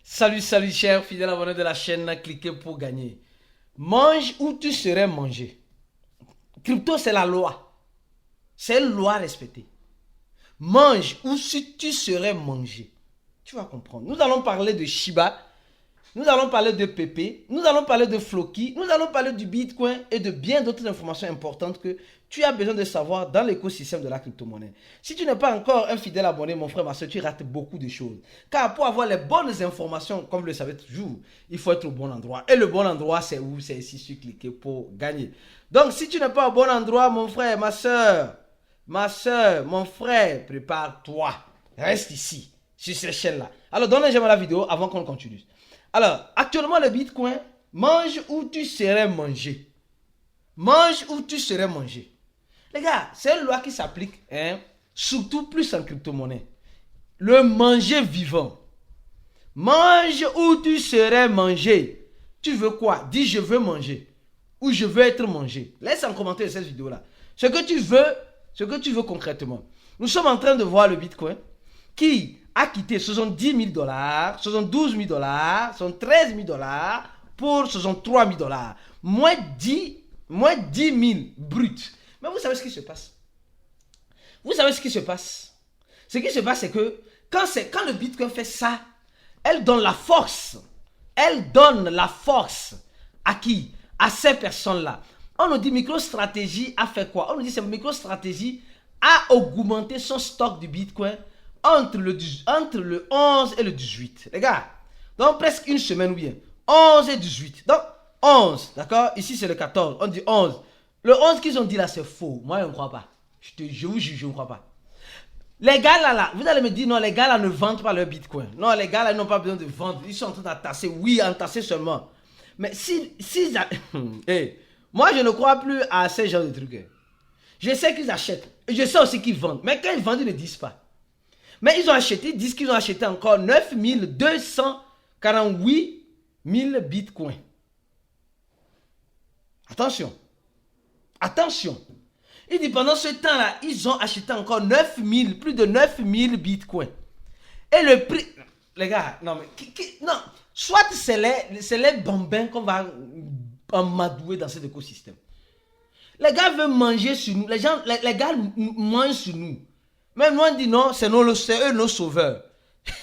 Salut, salut, chers fidèles abonnés de la chaîne, cliquez pour gagner. Mange ou tu serais mangé. Crypto, c'est la loi. C'est une loi respectée. Mange ou si tu serais mangé. Tu vas comprendre. Nous allons parler de Shiba. Nous allons parler de Pepe. Nous allons parler de Floki. Nous allons parler du Bitcoin et de bien d'autres informations importantes que tu as besoin de savoir dans l'écosystème de la crypto-monnaie. Si tu n'es pas encore un fidèle abonné, mon frère, ma soeur, tu rates beaucoup de choses. Car pour avoir les bonnes informations, comme vous le savez toujours, il faut être au bon endroit. Et le bon endroit, c'est où? C'est ici sur cliquer pour gagner. Donc, si tu n'es pas au bon endroit, mon frère, ma soeur, mon frère, prépare-toi. Reste ici, sur cette chaîne-là. Alors, donnez j'aime à la vidéo avant qu'on continue. Alors, actuellement, le Bitcoin, mange ou tu serais mangé. Mange ou tu serais mangé. Les gars, c'est une loi qui s'applique, surtout plus en crypto-monnaie. Le manger vivant. Mange ou tu serais mangé. Tu veux quoi? Dis je veux manger. Ou je veux être mangé. Laisse en commentaire cette vidéo-là. Ce que tu veux concrètement. Nous sommes en train de voir le Bitcoin qui a quitté 70 000 $, 72 000 $, 73 000 $, pour 63 000 $. Moins 10 000 bruts. Mais vous savez ce qui se passe? Vous savez ce qui se passe? Ce qui se passe, c'est que quand le Bitcoin fait ça, elle donne la force. Elle donne la force à qui? À ces personnes-là. On nous dit MicroStrategy a fait quoi? On nous dit que MicroStrategy a augmenté son stock du Bitcoin entre le 11 et le 18. Les gars, donc presque une semaine ou bien. 11 et 18. Donc 11, d'accord? Ici c'est le 14, on dit 11. Le 11 qu'ils ont dit là, c'est faux. Moi, je ne crois pas. Je vous jure, je ne crois pas. Les gars là, vous allez me dire, non, les gars là ne vendent pas leur Bitcoin. Non, les gars là, ils n'ont pas besoin de vendre. Ils sont en train d'entasser. Oui, entasser seulement. Mais hey, moi, je ne crois plus à ces genres de trucs. Je sais qu'ils achètent. Je sais aussi qu'ils vendent. Mais quand ils vendent, ils ne disent pas. Mais ils ont acheté, ils disent qu'ils ont acheté encore 9 248 000 Bitcoins. Attention. Attention. Il dit pendant ce temps-là, ils ont acheté encore plus de 9 000 Bitcoins. Et le prix... Les gars, non mais... non. Soit c'est les bambins qu'on va emmadouer dans cet écosystème. Les gars veulent manger sur nous. Les gars mangent sur nous. Même nous on dit non, c'est eux nos sauveurs.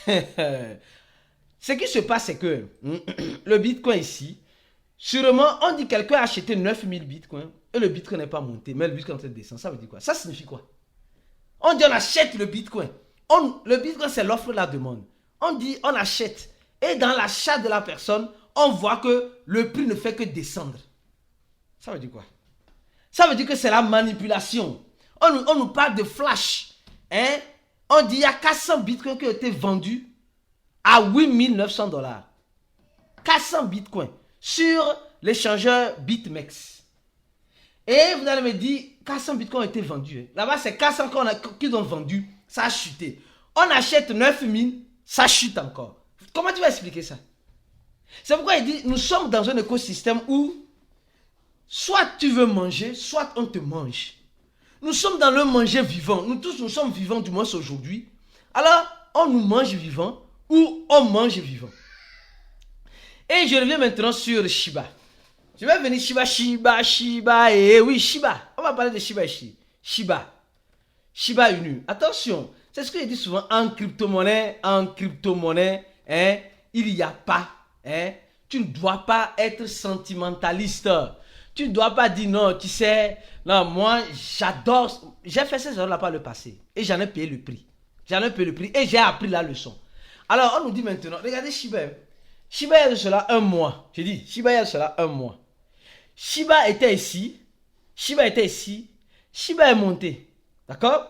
Ce qui se passe, c'est que le Bitcoin ici, sûrement, on dit que quelqu'un a acheté 9 000 Bitcoins et le Bitcoin n'est pas monté, mais le Bitcoin est en train de descendre. Ça veut dire quoi? Ça signifie quoi? On dit on achète le Bitcoin. Le Bitcoin, c'est l'offre et la demande. On dit on achète. Et dans l'achat de la personne, on voit que le prix ne fait que descendre. Ça veut dire quoi? Ça veut dire que c'est la manipulation. On nous parle de flash. On dit il y a 400 Bitcoins qui ont été vendus à 8 900 $. 400 Bitcoins sur l'échangeur BitMEX. Et vous allez me dire, 400 Bitcoins ont été vendus. Là-bas, c'est 400 qu'ils ont vendus. Ça a chuté. On achète 9 000, ça chute encore. Comment tu vas expliquer ça? C'est pourquoi il dit, nous sommes dans un écosystème où soit tu veux manger, soit on te mange. Nous sommes dans le manger vivant. Nous tous, nous sommes vivants, du moins aujourd'hui. Alors, on nous mange vivant ou on mange vivant. Et je reviens maintenant sur Shiba. Je vais venir Shiba, et oui, Shiba. On va parler de Shiba Inu. Attention, c'est ce que je dis souvent, en crypto-monnaie, il n'y a pas, tu ne dois pas être sentimentaliste. Tu ne dois pas dire non, tu sais, non, moi, j'adore. J'ai fait ces erreurs-là par le passé et j'en ai payé le prix. Et j'ai appris la leçon. Alors, on nous dit maintenant, regardez Shiba. Shiba, il y a de cela un mois. Je dis, Shiba, il y a de cela un mois. Shiba était ici. Shiba est monté. D'accord?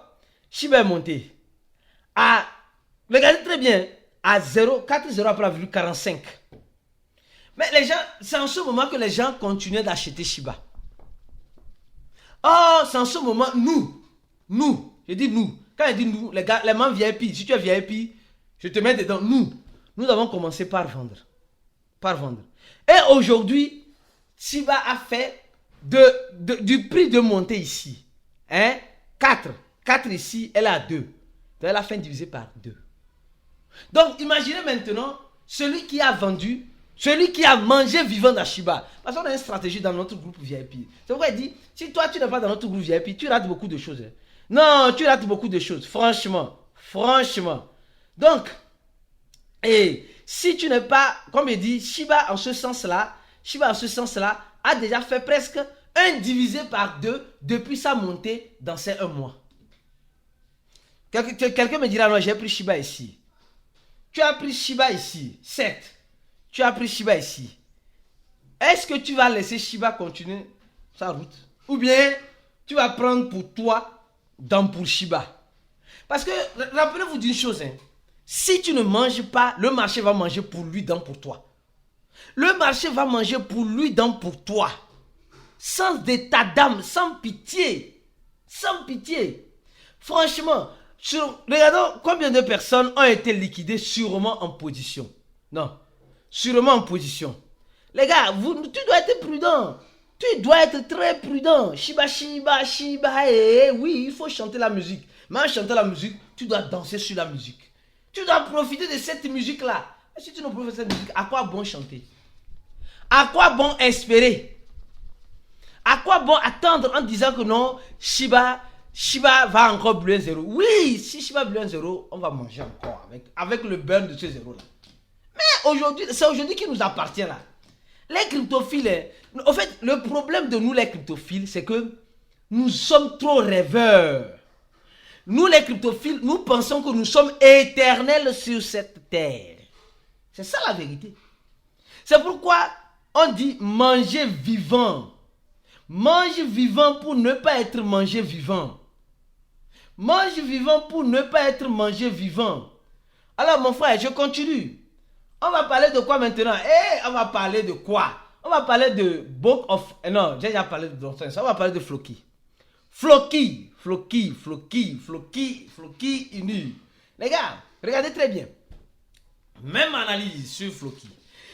Shiba est monté. Regardez très bien. À 4,0 après la virgule 45. Mais les gens, c'est en ce moment que les gens continuaient d'acheter Shiba. Oh, c'est en ce moment, nous, je dis nous. Quand je dis nous, les gars, les membres VIP, si tu es VIP, je te mets dedans. Nous avons commencé par vendre. Et aujourd'hui, Shiba a fait du prix de montée ici. 4 ici, elle est à 2. Donc elle a fait diviser par 2. Donc imaginez maintenant celui qui a vendu, celui qui a mangé vivant dans Shiba. Parce qu'on a une stratégie dans notre groupe VIP. C'est pourquoi il dit, si toi tu n'es pas dans notre groupe VIP, tu rates beaucoup de choses. Hein. Non, tu rates beaucoup de choses, franchement. Franchement. Donc, et si tu n'es pas, comme il dit, Shiba en ce sens-là, a déjà fait presque 1 divisé par 2 depuis sa montée dans ces 1 mois. Quelqu'un me dira, non, j'ai pris Shiba ici. Tu as pris Shiba ici, certes. Tu as pris Shiba ici. Est-ce que tu vas laisser Shiba continuer sa route? Ou bien, tu vas prendre pour toi, dans pour Shiba? Parce que, rappelez-vous d'une chose, hein. Si tu ne manges pas, le marché va manger pour lui, dans pour toi. Le marché va manger pour lui, dans pour toi. Sans état d'âme, sans pitié. Sans pitié. Franchement, regardons combien de personnes ont été liquidées sûrement en position. Non, sûrement en position. Les gars, tu dois être prudent. Tu dois être très prudent. Shiba, Shiba, Shiba. Oui, il faut chanter la musique. Mais en chantant la musique, tu dois danser sur la musique. Tu dois profiter de cette musique-là. Et si tu ne profites de cette musique, à quoi bon chanter? À quoi bon espérer? À quoi bon attendre en disant que non, Shiba va encore bleu 0. Oui, si Shiba bleu 0, on va manger encore avec le burn de ce 0 là. Mais aujourd'hui, c'est aujourd'hui qui nous appartient là. Les cryptophiles, en fait, le problème de nous les cryptophiles, c'est que nous sommes trop rêveurs. Nous les cryptophiles, nous pensons que nous sommes éternels sur cette terre. C'est ça la vérité. C'est pourquoi on dit manger vivant. Mange vivant pour ne pas être mangé vivant. Mange vivant pour ne pas être mangé vivant. Alors mon frère, je continue. On va parler de quoi maintenant? On va parler de quoi? On va parler de Book of... Non, j'ai déjà parlé de Nonsense. On va parler de Floki. Floki inu. Les gars, regardez très bien. Même analyse sur Floki.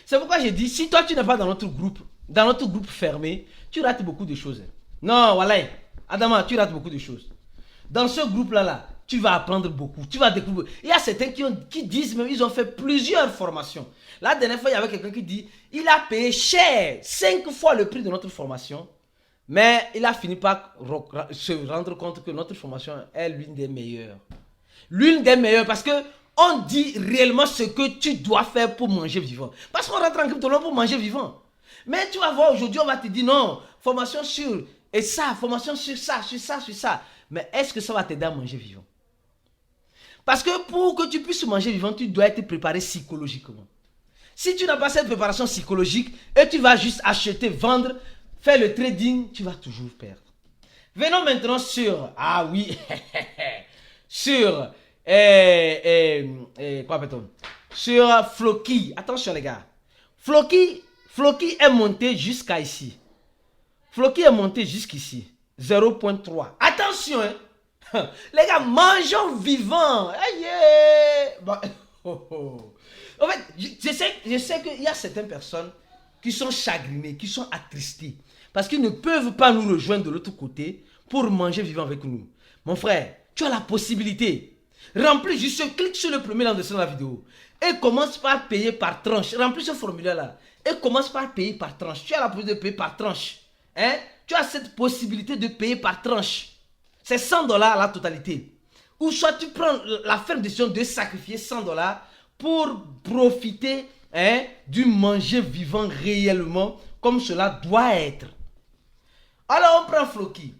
C'est pourquoi j'ai dit, si toi tu n'es pas dans notre groupe fermé, tu rates beaucoup de choses. Non, voilà. Adama, tu rates beaucoup de choses. Dans ce groupe-là, tu vas apprendre beaucoup. Tu vas découvrir. Il y a certains qui disent même, ils ont fait plusieurs formations. La dernière fois, il y avait quelqu'un qui dit, il a payé cher, 5 fois le prix de notre formation. Mais il a fini par se rendre compte que notre formation est l'une des meilleures. L'une des meilleures parce que on dit réellement ce que tu dois faire pour manger vivant. Parce qu'on rentre en crypto pour manger vivant. Mais tu vas voir aujourd'hui, on va te dire non, formation sur et ça, formation sur ça, sur ça, sur ça. Mais est-ce que ça va t'aider à manger vivant? Parce que pour que tu puisses manger vivant, tu dois être préparé psychologiquement. Si tu n'as pas cette préparation psychologique et tu vas juste acheter, vendre, faire le trading, tu vas toujours perdre. Venons maintenant sur, ah oui, sur, quoi appelle-t-on? Sur Floki. Attention les gars. Floki est monté jusqu'à ici. Floki est monté jusqu'ici. 0.3. Attention, hein. Les gars, mangeons vivant. Bon, En fait, je sais qu'il y a certaines personnes qui sont chagrinées, qui sont attristées. Parce qu'ils ne peuvent pas nous rejoindre de l'autre côté pour manger vivant avec nous. Mon frère, tu as la possibilité. Remplis juste, clique sur le premier lien de la vidéo. Et commence par payer par tranche. Remplis ce formulaire-là. Et commence par payer par tranche. Tu as la possibilité de payer par tranche. Hein? Tu as cette possibilité de payer par tranche. C'est $100 la totalité. Ou soit tu prends la ferme décision de sacrifier $100 pour profiter du manger vivant réellement comme cela doit être. Alors on prend Floki.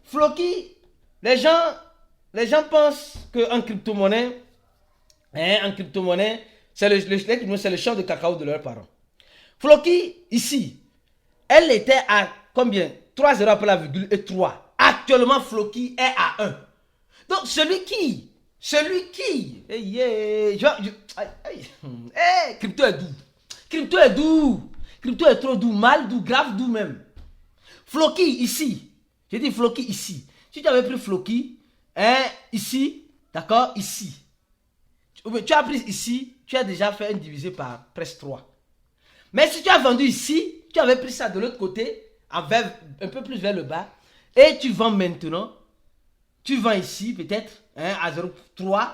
Floki, les gens pensent qu'en crypto-monnaie, c'est le champ de cacao de leurs parents. Floki, ici, elle était à combien? 3 0 après la virgule et 3. Actuellement, Floki est à 1. Donc, celui qui, crypto est doux. Crypto est trop doux, mal doux, grave doux même. Floki ici, j'ai dit Floki ici. Si tu avais pris Floki, ici, d'accord, ici. Tu as pris ici, tu as déjà fait un divisé par presque 3. Mais si tu as vendu ici, tu avais pris ça de l'autre côté, un peu plus vers le bas, et tu vends maintenant, tu vends ici peut-être à 0,3.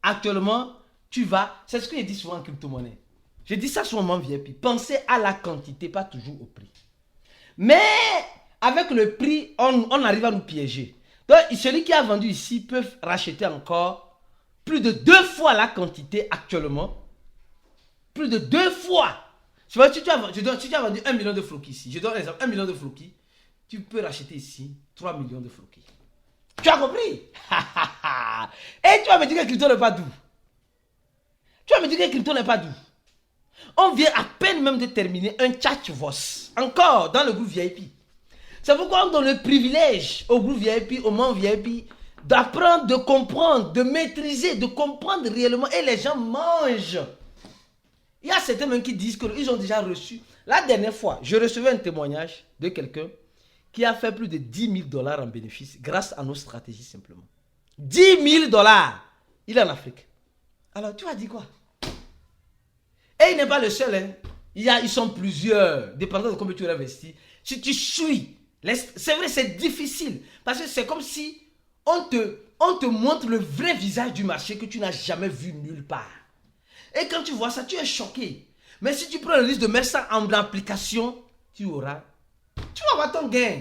Actuellement, tu vas, c'est ce que je dis souvent en crypto-monnaie. Je dis ça sur mon VIP. Pensez à la quantité, pas toujours au prix. Mais avec le prix, on arrive à nous piéger. Donc, celui qui a vendu ici peut racheter encore plus de 2 fois la quantité actuellement. Plus de 2 fois. Si tu as vendu 1 million de floquis ici, je donne l'exemple, 1 million de floquis, tu peux racheter ici 3 millions de floquis. Tu as compris? Et tu vas me dire que crypto n'est pas doux. Tu vas me dire que crypto n'est pas doux. On vient à peine même de terminer un chat voice. Encore dans le groupe VIP. C'est pourquoi on donne le privilège au groupe VIP, au membre VIP, d'apprendre, de comprendre, de maîtriser, de comprendre réellement. Et les gens mangent. Il y a certains même qui disent qu'ils ont déjà reçu. La dernière fois, je recevais un témoignage de quelqu'un qui a fait plus de 10 000 $ en bénéfice grâce à nos stratégies simplement. 10 000 $. Il est en Afrique. Alors, tu vas dire quoi? Et il n'est pas le seul. Hein. Ils sont plusieurs, dépendant de combien tu as investi. Si tu suis, c'est vrai, c'est difficile. Parce que c'est comme si on te montre le vrai visage du marché que tu n'as jamais vu nulle part. Et quand tu vois ça, tu es choqué. Mais si tu prends le risque de mettre ça en application, tu vas avoir ton gain.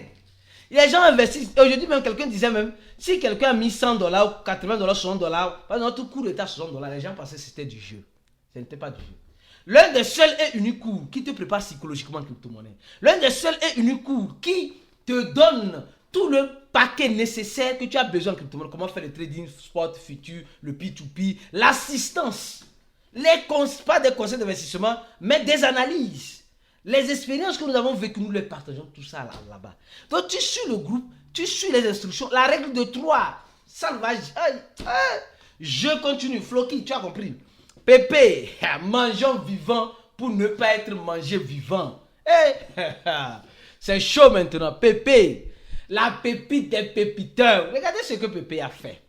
Les gens investissent. Aujourd'hui, même quelqu'un disait même, si quelqu'un a mis 100 $, 80 $, 60 $, par exemple, notre cours était à 60 $, les gens pensaient que c'était du jeu. Ce n'était pas du jeu. L'un des seuls et uniques cours qui te prépare psychologiquement en crypto-monnaie. L'un des seuls et uniques cours qui te donne tout le paquet nécessaire que tu as besoin en crypto-monnaie. Comment faire le trading, spot, futur, le P2P, l'assistance. Pas des conseils d'investissement, mais des analyses. Les expériences que nous avons vécues, nous les partageons tout ça là-bas. Donc tu suis le groupe, tu suis les instructions, la règle de 3. Salvage. Je continue. Floki, tu as compris. Pépé, mangeons vivant pour ne pas être mangé vivant. C'est chaud maintenant. Pépé, la pépite des pépiteurs. Regardez ce que Pépé a fait.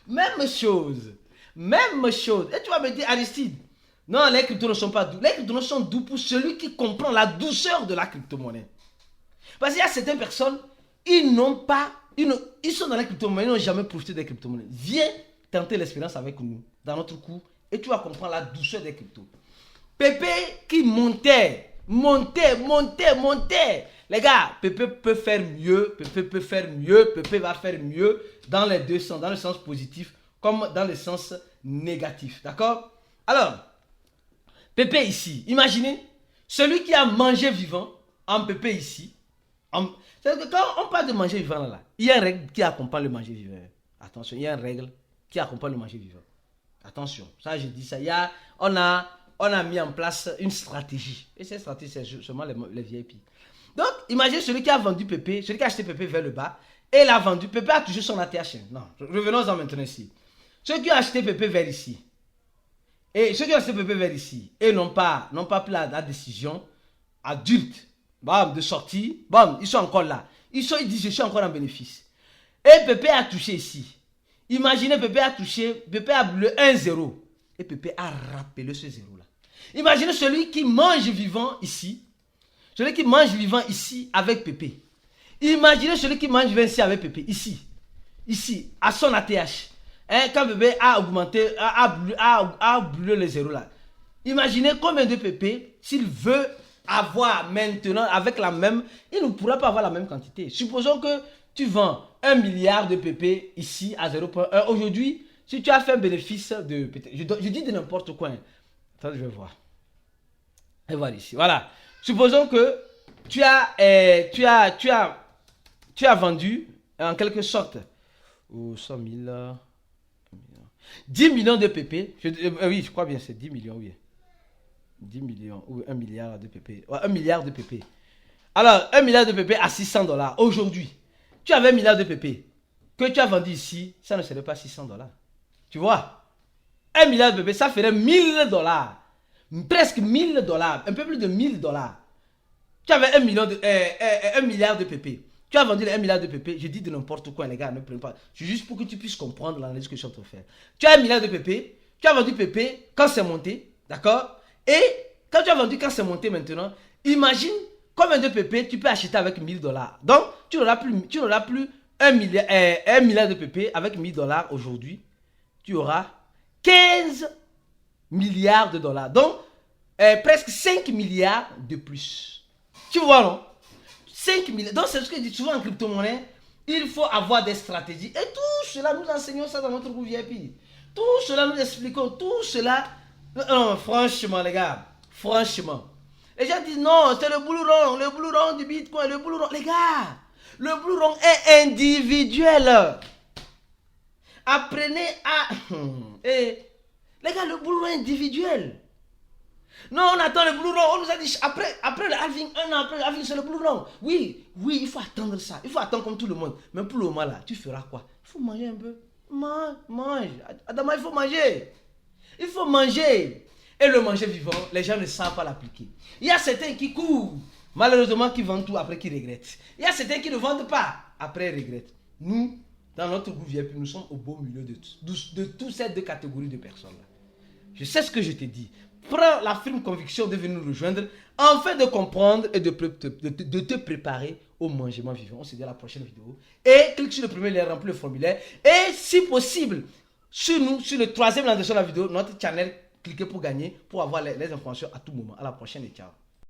Même chose. Même chose. Et tu vas me dire, Aristide, non, les cryptos ne sont pas doux. Les cryptos sont doux pour celui qui comprend la douceur de la crypto-monnaie. Parce qu'il y a certaines personnes, ils sont dans la crypto-monnaie, ils n'ont jamais profité des crypto-monnaies. Viens tenter l'expérience avec nous, dans notre cours, et tu vas comprendre la douceur des cryptos. Pépé qui montait. Les gars, Pépé peut faire mieux, Pépé va faire mieux dans les deux sens, dans le sens positif, comme dans le sens négatif. D'accord? Alors, Pépé ici, imaginez, celui qui a mangé vivant, en Pépé ici, c'est-à-dire que quand on parle de manger vivant là, il y a une règle qui accompagne le manger vivant. Attention, il y a une règle qui accompagne le manger vivant. Attention, ça je dis ça, on a mis en place une stratégie. Et cette stratégie, c'est seulement les VIP. Donc, imaginez celui qui a vendu Pépé, celui qui a acheté Pépé vers le bas, et l'a vendu. Pépé a touché son ATH. Non, revenons-en maintenant ici. Ceux qui ont acheté Pépé vers ici, et ceux qui ont acheté Pépé vers ici, et n'ont pas pris la décision adulte, de sortir, ils sont encore là. Ils disent, je suis encore en bénéfice. Et Pépé a touché ici. Imaginez, Pépé a le 1-0. Et Pépé a rappelé ce 0-là. Imaginez celui qui mange vivant ici. Celui qui mange vivant ici avec Pépé. Imaginez celui qui mange vivant ici avec Pépé. Ici, à son ATH. Quand Pépé a augmenté, a brûlé le 0 là. Imaginez combien de Pépé, s'il veut avoir maintenant avec la même, il ne pourra pas avoir la même quantité. Supposons que tu vends 1 milliard de Pépé ici à 0.1. Aujourd'hui, si tu as fait un bénéfice de... Je dis de n'importe quoi. Attends, je vais voir. Je vais voir ici. Voilà. Supposons que tu as vendu en quelque sorte 100 000... 10 millions de Pépé. Oui, je crois bien, c'est 10 millions, oui. 10 millions ou 1 milliard de Pépé. 1 milliard de Pépé. Alors, 1 milliard de Pépé à 600 $. Aujourd'hui, tu avais 1 milliard de Pépé que tu as vendu ici, ça ne serait pas 600 $. Tu vois? 1 milliard de Pépé, ça ferait 1000 $. Presque 1000 $. Un peu plus de 1000 $. Tu avais 1 milliard de Pépé. Tu as vendu les 1 milliard de Pépé. Je dis de n'importe quoi, les gars, ne prenez pas. C'est juste pour que tu puisses comprendre l'analyse que je suis en train de faire. Tu as 1 milliard de Pépé. Tu as vendu Pépé quand c'est monté. D'accord? Et quand tu as vendu quand c'est monté maintenant, imagine combien de Pépé tu peux acheter avec 1000 $. Donc, tu n'auras plus 1 milliard de Pépé avec 1000 $ aujourd'hui. Tu auras 15 milliards de dollars. Donc, presque 5 milliards de plus. Tu vois, non? 5 milliards. Donc, c'est ce que je dis souvent en crypto-monnaie. Il faut avoir des stratégies. Et tout cela, nous enseignons ça dans notre groupe VIP. Tout cela, nous expliquons. Tout cela. Non, franchement, les gars. Franchement. Les gens disent non, c'est le Blue Run du Bitcoin. Le Blue Run. Les gars, le Blue Run est individuel. Apprenez à... les gars, le Blue Run est individuel. Non, on attend le Blue Run. On nous a dit après le halving, un an après le halving, c'est le Blue Run. Oui, il faut attendre ça. Il faut attendre comme tout le monde. Mais pour le moment là, tu feras quoi? Il faut manger un peu. Mange. Adama, il faut manger. Il faut manger. Et le manger vivant, les gens ne savent pas l'appliquer. Il y a certains qui courent, malheureusement, qui vendent tout après qui regrettent. Il y a certains qui ne vendent pas, après ils regrettent. Nous, dans notre groupe VIP, nous sommes au beau milieu de toutes ces deux catégories de personnes-là. Je sais ce que je te dis. Prends la firme conviction de venir nous rejoindre afin de comprendre et de te préparer au mangement vivant. On se dit à la prochaine vidéo. Et clique sur le premier lien, remplis le formulaire. Et si possible, sur nous, sur le troisième lien de la vidéo, notre channel, cliquez pour gagner, pour avoir les informations à tout moment. À la prochaine et ciao.